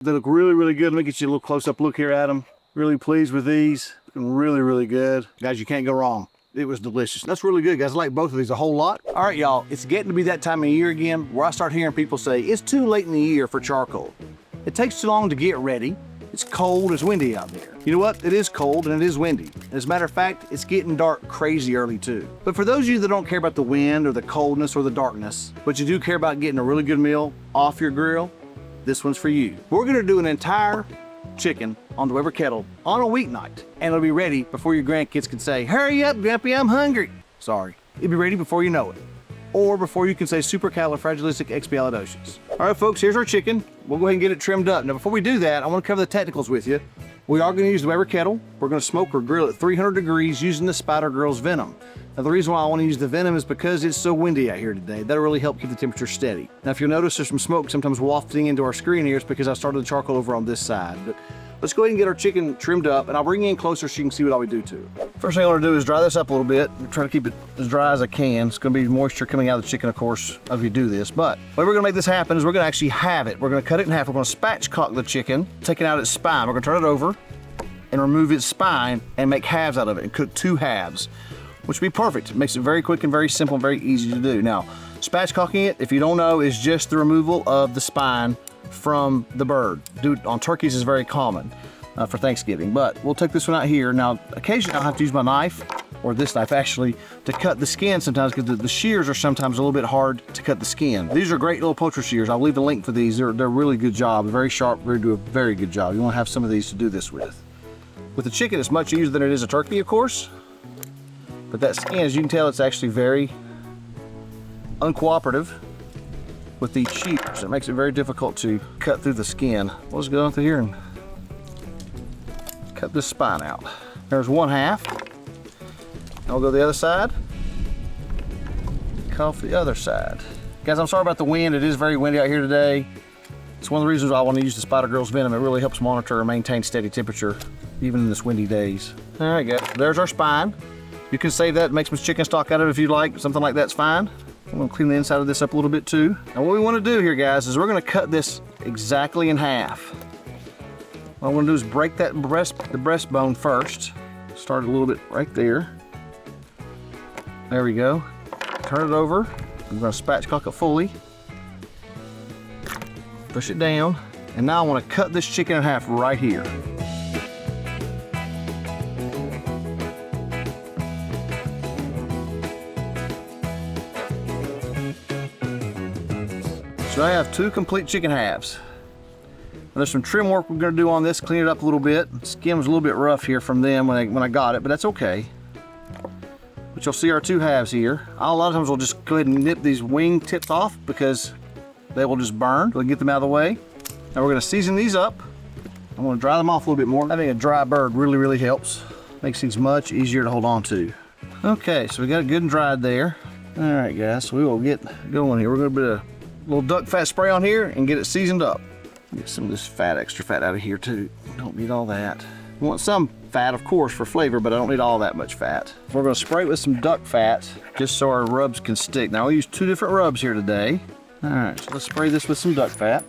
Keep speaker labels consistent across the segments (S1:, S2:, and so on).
S1: They look really, really good. Let me get you a little close-up look here at them. Really pleased with these. Looking really, really good. Guys, you can't go wrong. It was delicious. That's really good, guys. I like both of these a whole lot. All right, y'all, it's getting to be that time of year again where I start hearing people say, it's too late in the year for charcoal. It takes too long to get ready. It's cold, it's windy out there. You know what? It is cold and it is windy. As a matter of fact, it's getting dark crazy early too. But for those of you that don't care about the wind or the coldness or the darkness, but you do care about getting a really good meal off your grill, this one's for you. We're gonna do an entire chicken on the Weber Kettle on a weeknight, and it'll be ready before your grandkids can say, hurry up, Grampy, I'm hungry. Sorry, it'll be ready before you know it. Or before you can say supercalifragilisticexpialidocious. All right, folks, here's our chicken. We'll go ahead and get it trimmed up. Now, before we do that, I want to cover the technicals with you. We are going to use the Weber Kettle. We're going to smoke or grill at 300 degrees using the Spider Grill's Venom. Now, the reason why I want to use the Venom is because it's so windy out here today. That'll really help keep the temperature steady. Now, if you'll notice there's some smoke sometimes wafting into our screen here, it's because I started the charcoal over on this side. But let's go ahead and get our chicken trimmed up, and I'll bring you in closer so you can see what all we do to it. First thing I want to do is dry this up a little bit. I'm trying to keep it as dry as I can. It's going to be moisture coming out of the chicken, of course, as we do this. But the way we're going to make this happen is we're going to actually halve it. We're going to cut it in half. We're going to spatchcock the chicken, taking out its spine. We're going to turn it over and remove its spine and make halves out of it and cook 2 halves, which would be perfect. It makes it very quick and very simple and very easy to do. Now, spatchcocking it, if you don't know, is just the removal of the spine from the bird. Do it on turkeys is very common. For Thanksgiving, but we'll take this one out here. Now, occasionally I'll have to use my knife, or this knife actually, to cut the skin sometimes, because the shears are sometimes a little bit hard to cut the skin. These are great little poultry shears. I'll leave a link for these. They're really good job, very sharp, do a very good job. You want to have some of these to do this with. With the chicken, it's much easier than it is a turkey, of course, but that skin, as you can tell, it's actually very uncooperative with these shears. It makes it very difficult to cut through the skin. We'll just go through here and cut this spine out. There's 1/2. I'll go the other side. Cut off the other side. Guys, I'm sorry about the wind. It is very windy out here today. It's one of the reasons why I want to use the Spider Grill's Venom. It really helps monitor and maintain steady temperature, even in this windy days. All right, guys, there's our spine. You can save that, make some chicken stock out of it if you like. Something like that's fine. I'm gonna clean the inside of this up a little bit too. Now what we wanna do here, guys, is we're gonna cut this exactly in half. What I'm gonna do is break the breastbone first. Start a little bit right there. There we go. Turn it over. I'm gonna spatchcock it fully. Push it down. And now I wanna cut this chicken in half right here. So I have 2 complete chicken halves. There's some trim work we're gonna do on this, clean it up a little bit. The skin was a little bit rough here from them when I got it, but that's okay. But you'll see our 2 halves here. A lot of times we'll just go ahead and nip these wing tips off because they will just burn. We'll get them out of the way. Now we're gonna season these up. I'm gonna dry them off a little bit more. Having a dry bird really, really helps. Makes things much easier to hold on to. Okay, so we got it good and dried there. All right, guys, so we will get going here. We're gonna put a little duck fat spray on here and get it seasoned up. Get some of this fat, extra fat out of here too. Don't need all that. You want some fat, of course, for flavor, but I don't need all that much fat. We're gonna spray it with some duck fat just so our rubs can stick. Now we'll use 2 different rubs here today. All right, so let's spray this with some duck fat.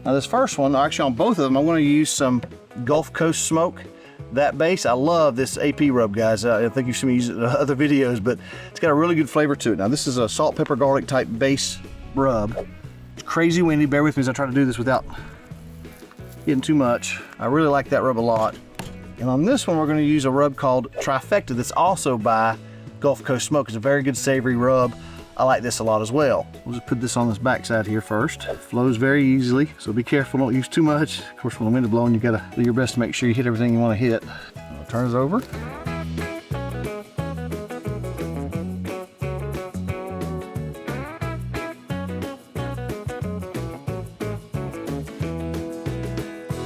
S1: Now this first one, actually on both of them, I'm gonna use some Gulf Coast Smoke. That base, I love this AP rub, guys. I think you've seen me use it in other videos, but it's got a really good flavor to it. Now this is a salt, pepper, garlic type base rub. It's crazy windy. Bear with me as I try to do this without getting too much. I really like that rub a lot. And on this one, we're going to use a rub called Trifecta that's also by Gulf Coast Smoke. It's a very good savory rub. I like this a lot as well. We'll just put this on this back side here first. It flows very easily, so be careful, don't use too much. Of course, when the wind is blowing, you got to do your best to make sure you hit everything you want to hit. I'll turn it over.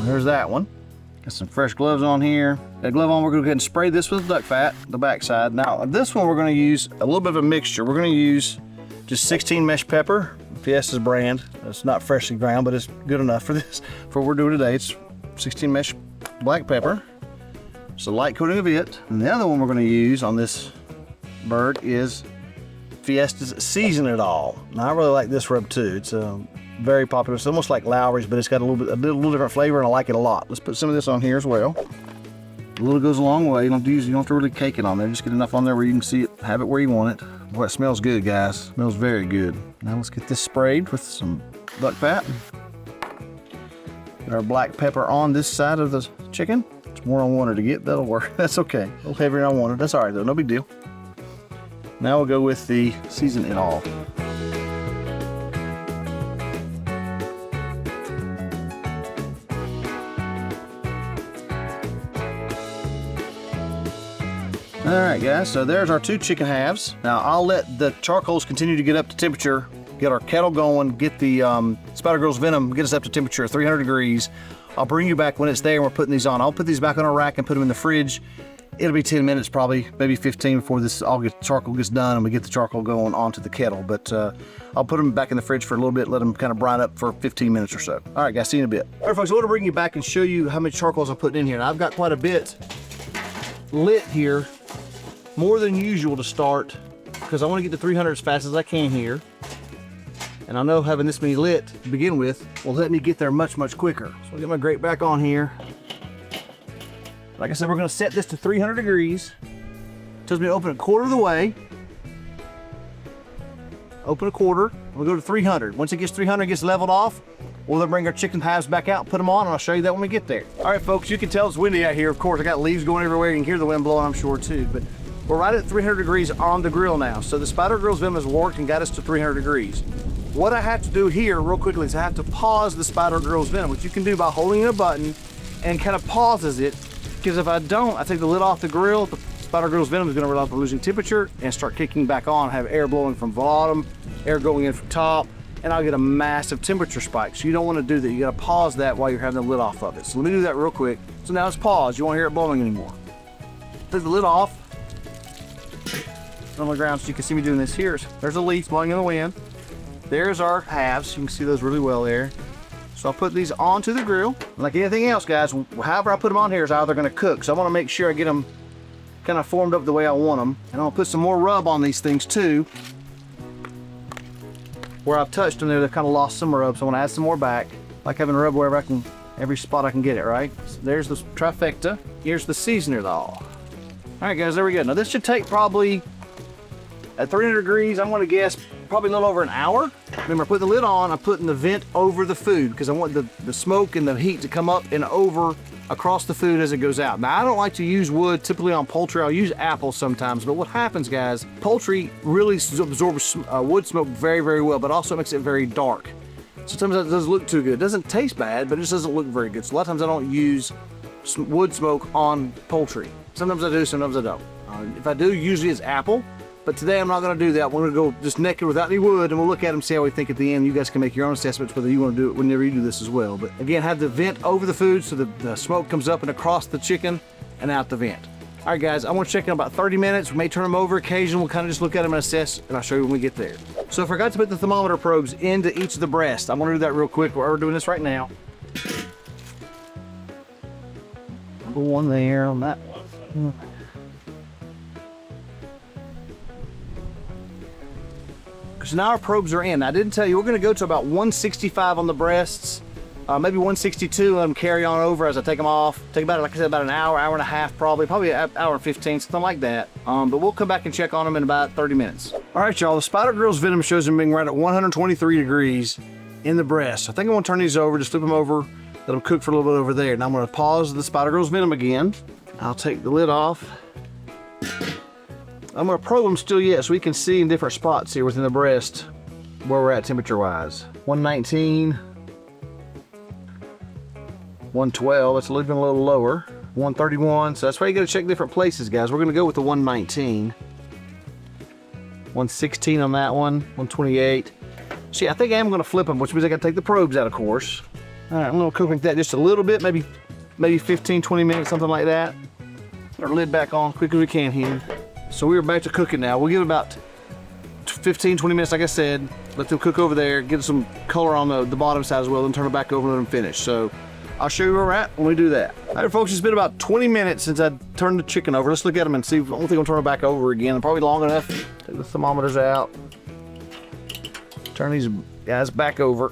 S1: There's that one. Got some fresh gloves on here. That glove on, we're gonna go ahead and spray this with duck fat, the backside. Now, this one we're gonna use a little bit of a mixture. We're gonna use just 16 mesh pepper, Fiesta's brand. It's not freshly ground, but it's good enough for this, for what we're doing today. It's 16 mesh black pepper. It's a light coating of it. And the other one we're gonna use on this bird is Fiesta's Season It All. Now, I really like this rub too. It's Very popular. It's almost like Lowry's, but it's got a little different flavor, and I like it a lot. Let's put some of this on here as well. A little goes a long way. You don't have to really cake it on there. Just get enough on there where you can see it, have it where you want it. Boy, it smells good, guys. Smells very good. Now let's get this sprayed with some duck fat. Get our black pepper on this side of the chicken. It's more I wanted to get. That'll work. That's okay. A little heavier than I wanted. That's all right though. No big deal. Now we'll go with the season it all. All right, guys, so there's our 2 chicken halves. Now I'll let the charcoals continue to get up to temperature, get our kettle going, get the Spider Girls Venom, get us up to temperature of 300 degrees. I'll bring you back when it's there and we're putting these on. I'll put these back on a rack and put them in the fridge. It'll be 10 minutes probably, maybe 15 before this charcoal gets done and we get the charcoal going onto the kettle. But I'll put them back in the fridge for a little bit, let them kind of brine up for 15 minutes or so. All right, guys, see you in a bit. All right, folks, I want to bring you back and show you how many charcoals I'm putting in here. Now, I've got quite a bit lit here, more than usual to start, because I want to get to 300 as fast as I can here. And I know having this many lit to begin with will let me get there much, much quicker. So I'll get my grate back on here. Like I said, we're going to set this to 300 degrees. Tells me to open a quarter of the way. Open a quarter. We'll go to 300. Once it gets 300, it gets leveled off, we'll then bring our chicken halves back out, put them on, and I'll show you that when we get there. All right, folks, you can tell it's windy out here. Of course, I got leaves going everywhere. You can hear the wind blowing, I'm sure, too. But we're right at 300 degrees on the grill now. So the Spider Girls Venom has worked and got us to 300 degrees. What I have to do here real quickly is I have to pause the Spider Girls Venom, which you can do by holding a button and kind of pauses it. Because if I don't, I take the lid off the grill, the Spider Girls Venom is going to rely on losing temperature and start kicking back on, have air blowing from bottom, air going in from top, and I'll get a massive temperature spike. So you don't want to do that. You got to pause that while you're having the lid off of it. So let me do that real quick. So now it's paused. You won't hear it blowing anymore. Take the lid off. On the ground so you can see me doing this here. There's a leaf blowing in the wind. There's our halves. You can see those really well there. So I'll put these onto the grill. Like anything else, guys, however I put them on here is how they're going to cook. So I want to make sure I get them kind of formed up the way I want them. And I'll put some more rub on these things too. Where I've touched them there, they've kind of lost some rub. So I want to add some more back. Like having rub wherever I can, every spot I can get it, right? So there's the trifecta. Here's the seasoner all. All right, guys, there we go. Now this should take probably, at 300 degrees, I'm going to guess probably a little over an hour. Remember, I put the lid on, I'm putting the vent over the food because I want the smoke and the heat to come up and over across the food as it goes out. Now, I don't like to use wood typically on poultry. I'll use apples sometimes, but what happens, guys, poultry really absorbs wood smoke very, very well, but also makes it very dark. Sometimes that doesn't look too good. It doesn't taste bad, but it just doesn't look very good. So a lot of times I don't use wood smoke on poultry. Sometimes I do, sometimes I don't. If I do, usually it's apple. But today I'm not going to do that. We're going to go just naked without any wood, and we'll look at them, see how we think at the end. You guys can make your own assessments whether you want to do it whenever you do this as well. But again, have the vent over the food so the smoke comes up and across the chicken and out the vent. All right, guys, I want to check in about 30 minutes. We may turn them over occasionally. We'll kind of just look at them and assess, and I'll show you when we get there. So I forgot to put the thermometer probes into each of the breasts. I'm going to do that real quick. We're doing this right now. Number one there on that one. So now our probes are in. I didn't tell you, we're gonna go to about 165 on the breasts, maybe 162, let them carry on over as I take them off. Take about, like I said, about an hour, hour and a half probably an hour and 15, something like that. But we'll come back and check on them in about 30 minutes. All right, y'all, the Spider Girls Venom shows them being right at 123 degrees in the breast. I think I'm gonna turn these over, just flip them over, let them cook for a little bit over there. Now I'm gonna pause the Spider Girls Venom again. I'll take the lid off. I'm gonna probe them still yet so we can see in different spots here within the breast where we're at temperature wise. 119, 112, that's even a little lower. 131, so that's why you gotta check different places, guys. We're gonna go with the 119. 116 on that one, 128. See, I think I am gonna flip them, which means I gotta take the probes out, of course. All right, I'm gonna cook that just a little bit, maybe 15, 20 minutes, something like that. Put our lid back on quick as we can here. So we are back to cooking now. We'll give it about 15, 20 minutes, like I said. Let them cook over there, get some color on the bottom side as well, then turn it back over and let them finish. So I'll show you where we're at when we do that. All right, folks, it's been about 20 minutes since I turned the chicken over. Let's look at them and see. I don't think I'm gonna turn it back over again. Probably long enough. Take the thermometers out. Turn these guys back over.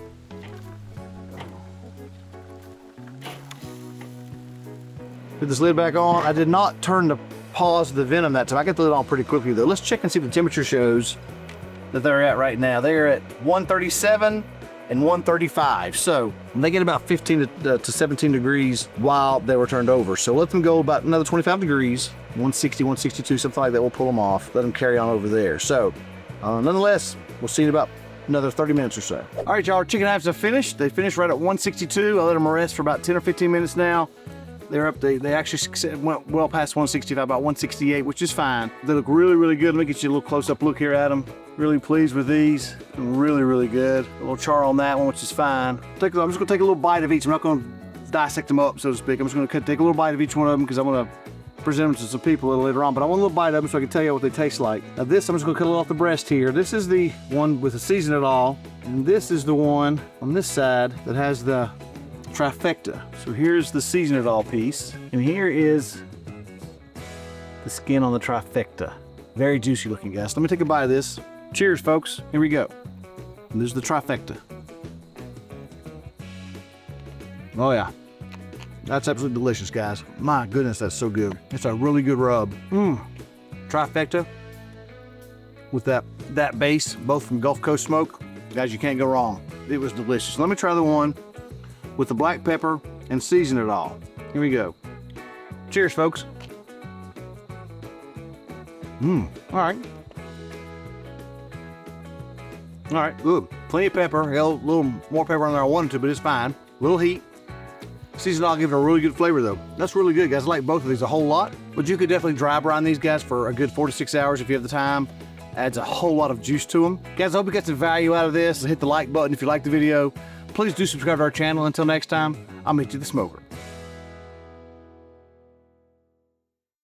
S1: Put this lid back on. I did not turn the pause of the Venom that time. I got the lid on pretty quickly though. Let's check and see what the temperature shows that they're at right now. They're at 137 and 135. So they get about 15 to 17 degrees while they were turned over. So let them go about another 25 degrees, 160, 162, something like that. We'll pull them off. Let them carry on over there. So nonetheless, we'll see in about another 30 minutes or so. All right, y'all, our chicken halves are finished. They finished right at 162. I let them rest for about 10 or 15 minutes now. They're up, they actually went well past 165, about 168, which is fine. They look really, really good. Let me get you a little close-up look here at them. Really pleased with these. Really, really good. A little char on that one, which is fine. I'm just gonna take a little bite of each. I'm not gonna dissect them up, so to speak. I'm just gonna take a little bite of each one of them because I wanna present them to some people a little later on, but I want a little bite of them so I can tell you what they taste like. Now this, I'm just gonna cut a little off the breast here. This is the one with the season it all, and this is the one on this side that has the trifecta. So here's the season it all piece, and here is the skin on the trifecta. Very juicy looking, guys. Let me take a bite of this. Cheers, folks. Here we go. And this is the trifecta. Oh yeah. That's absolutely delicious, guys. My goodness, that's so good. It's a really good rub. Trifecta with that base, both from Gulf Coast Smoke. Guys, you can't go wrong. It was delicious. Let me try the one with the black pepper and season it all. Here we go. Cheers, folks. All right. All right, good. Plenty of pepper. A little more pepper on there I wanted to, but it's fine. A little heat. Season it all give it a really good flavor though. That's really good, guys. I like both of these a whole lot, but you could definitely dry brine these guys for a good 4 to 6 hours if you have the time. Adds a whole lot of juice to them. Guys, I hope you got some value out of this. Hit the like button if you liked the video. Please do subscribe to our channel. Until next time, I'll meet you at the smoker.